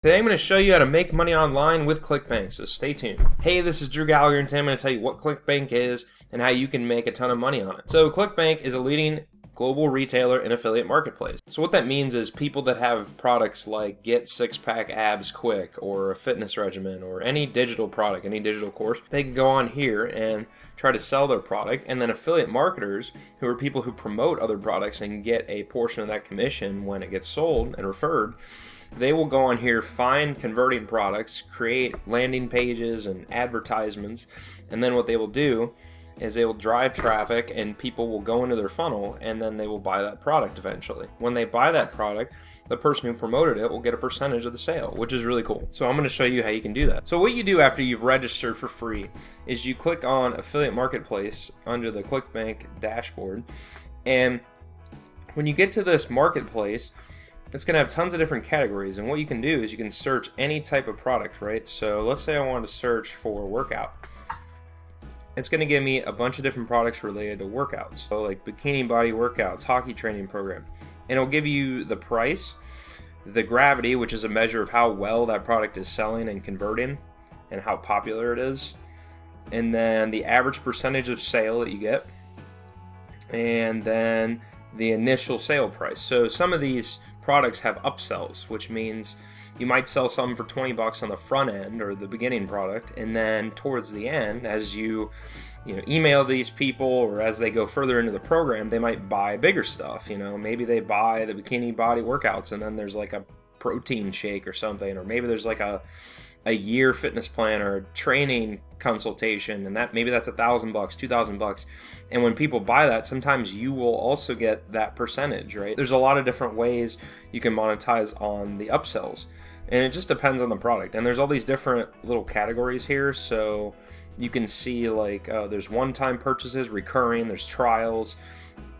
Today I'm going to show you how to make money online with ClickBank, so stay tuned. Hey, this is Drew Gallagher, and today I'm going to tell you what ClickBank is and how you can make a ton of money on it. So ClickBank is a leading global retailer and affiliate marketplace. So what that means is people that have products like Get Six-Pack Abs Quick or a fitness regimen or any digital product, any digital course, they can go on here and try to sell their product, and then affiliate marketers, who are people who promote other products and get a portion of that commission when it gets sold and referred, they will go on here, find converting products, create landing pages and advertisements, and then what they will do is they will drive traffic and people will go into their funnel and then they will buy that product eventually. When they buy that product, the person who promoted it will get a percentage of the sale, which is really cool. So I'm going to show you how you can do that. So what you do after you've registered for free is you click on Affiliate Marketplace under the ClickBank dashboard, and when you get to this marketplace, it's going to have tons of different categories, and what you can do is you can search any type of product, right? So let's say I want to search for workout. It's going to give me a bunch of different products related to workouts, so like bikini body workouts, hockey training program, and it'll give you the price, the gravity, which is a measure of how well that product is selling and converting and how popular it is, and then the average percentage of sale that you get, and then the initial sale price. So some of these products have upsells, which means you might sell some for 20 bucks on the front end or the beginning product, and then towards the end, as you email these people or as they go further into the program, they might buy bigger stuff. Maybe they buy the bikini body workouts and then there's like a protein shake or something, or maybe there's like a year fitness plan or a training consultation, and maybe that's $1,000, $2,000, and when people buy that, sometimes you will also get that percentage, right? There's a lot of different ways you can monetize on the upsells, and it just depends on the product. And there's all these different little categories here, so you can see like there's one-time purchases, recurring, there's trials.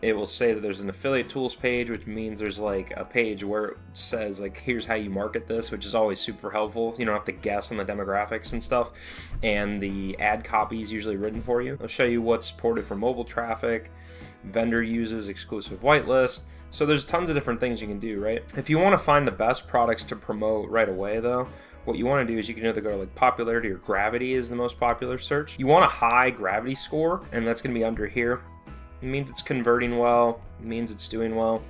It will say that there's an affiliate tools page, which means there's like a page where it says like, here's how you market this, which is always super helpful. You don't have to guess on the demographics and stuff, and the ad copy is usually written for you. I'll show you what's supported for mobile traffic, vendor uses, exclusive whitelist. So there's tons of different things you can do, right? If you want to find the best products to promote right away though, what you want to do is you can either go to like popularity or gravity is the most popular search. You want a high gravity score, and that's going to be under here. It means it's converting well, it means it's doing well.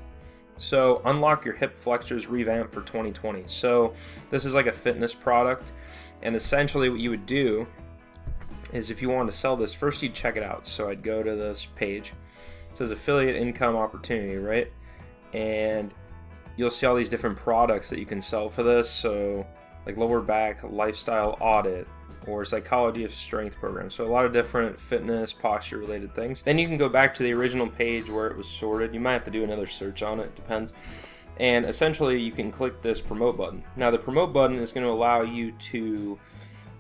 So unlock your hip flexors revamp for 2020. So this is like a fitness product, and essentially what you would do is if you wanted to sell this, first you'd check it out. So I'd go to this page. It says affiliate income opportunity, right? And you'll see all these different products that you can sell for this. So like lower back lifestyle audit, or psychology of strength program. So a lot of different fitness, posture related things. Then you can go back to the original page where it was sorted. You might have to do another search on it, depends. And essentially you can click this promote button. Now the promote button is going to allow you to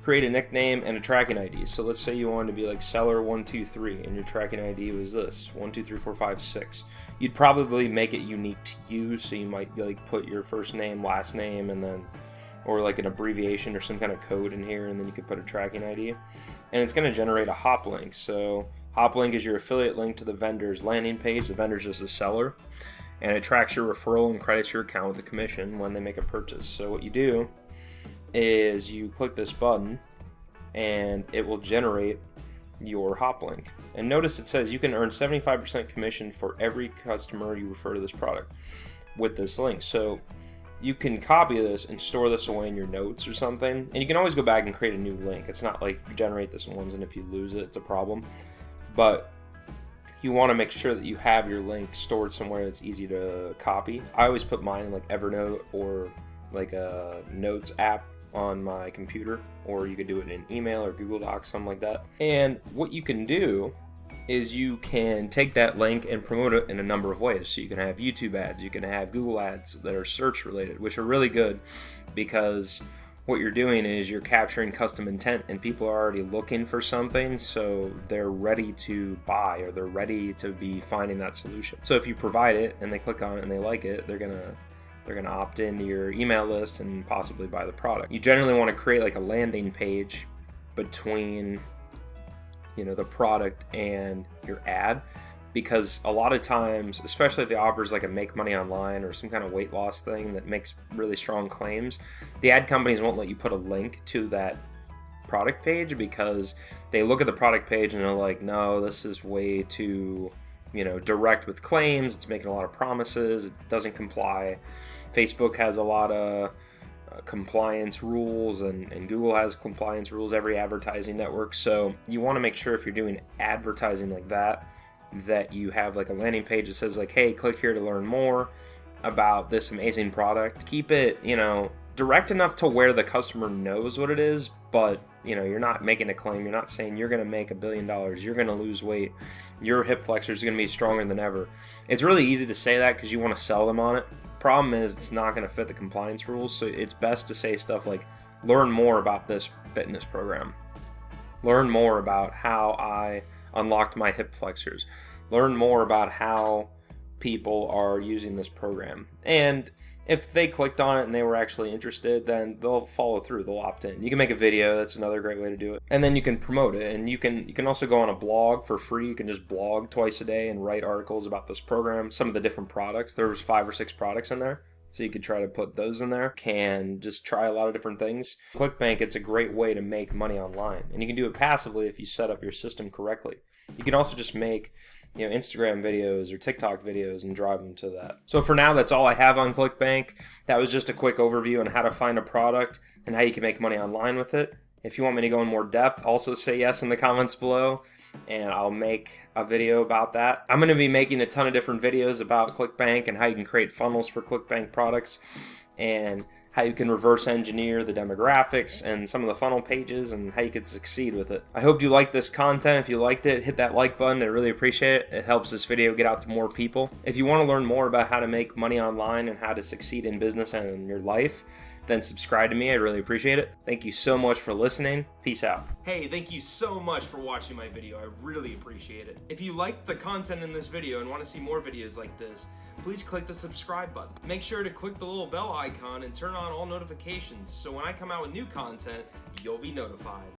create a nickname and a tracking ID. So let's say you wanted to be like seller123 and your tracking ID was this 123456. You'd probably make it unique to you, so you might like put your first name, last name, and then or like an abbreviation or some kind of code in here, and then you could put a tracking ID, and it's going to generate a hop link. So hop link is your affiliate link to the vendor's landing page. The vendor's just a seller, and it tracks your referral and credits your account with the commission when they make a purchase. So what you do is you click this button and it will generate your hop link, and notice it says you can earn 75% commission for every customer you refer to this product with this link. So you can copy this and store this away in your notes or something, and you can always go back and create a new link. It's not like you generate this once and if you lose it, it's a problem. But you want to make sure that you have your link stored somewhere that's easy to copy. I always put mine in like Evernote or like a notes app on my computer, or you could do it in email or Google Docs, something like that. And what you can do is you can take that link and promote it in a number of ways. So you can have YouTube ads, you can have Google ads that are search related, which are really good because what you're doing is you're capturing custom intent, and people are already looking for something, so they're ready to buy, or they're ready to be finding that solution. So if you provide it and they click on it and they like it, they're gonna opt into your email list and possibly buy the product. You generally want to create like a landing page between the product and your ad, because a lot of times, especially if the offer is like a make money online or some kind of weight loss thing that makes really strong claims, the ad companies won't let you put a link to that product page because they look at the product page and they're like, no, this is way too, direct with claims. It's making a lot of promises. It doesn't comply. Facebook has a lot of compliance rules, and Google has compliance rules, every advertising network. So you want to make sure if you're doing advertising like that you have like a landing page that says like, hey, click here to learn more about this amazing product. Keep it, direct enough to where the customer knows what it is, but you're not making a claim. You're not saying you're going to make $1 billion. You're going to lose weight. Your hip flexors are going to be stronger than ever. It's really easy to say that because you want to sell them on it. Problem is, it's not going to fit the compliance rules. So it's best to say stuff like, learn more about this fitness program. Learn more about how I unlocked my hip flexors. Learn more about how people are using this program. And if they clicked on it and they were actually interested, then they'll follow through. They'll opt in. You can make a video. That's another great way to do it. And then you can promote it. And you can also go on a blog for free. You can just blog twice a day and write articles about this program, some of the different products. There was 5 or 6 products in there, so you could try to put those in there. Can just try a lot of different things. ClickBank, it's a great way to make money online. And you can do it passively if you set up your system correctly. You can also just make Instagram videos or TikTok videos and drive them to that. So for now, that's all I have on ClickBank. That was just a quick overview on how to find a product and how you can make money online with it. If you want me to go in more depth, also say yes in the comments below, and I'll make a video about that. I'm going to be making a ton of different videos about ClickBank and how you can create funnels for ClickBank products, and how you can reverse engineer the demographics and some of the funnel pages, and how you can succeed with it. I hope you liked this content. If you liked it, hit that like button. I really appreciate it. It helps this video get out to more people. If you want to learn more about how to make money online and how to succeed in business and in your life, then subscribe to me. I really appreciate it. Thank you so much for listening. Peace out. Hey, thank you so much for watching my video. I really appreciate it. If you liked the content in this video and want to see more videos like this, please click the subscribe button. Make sure to click the little bell icon and turn on all notifications so when I come out with new content, you'll be notified.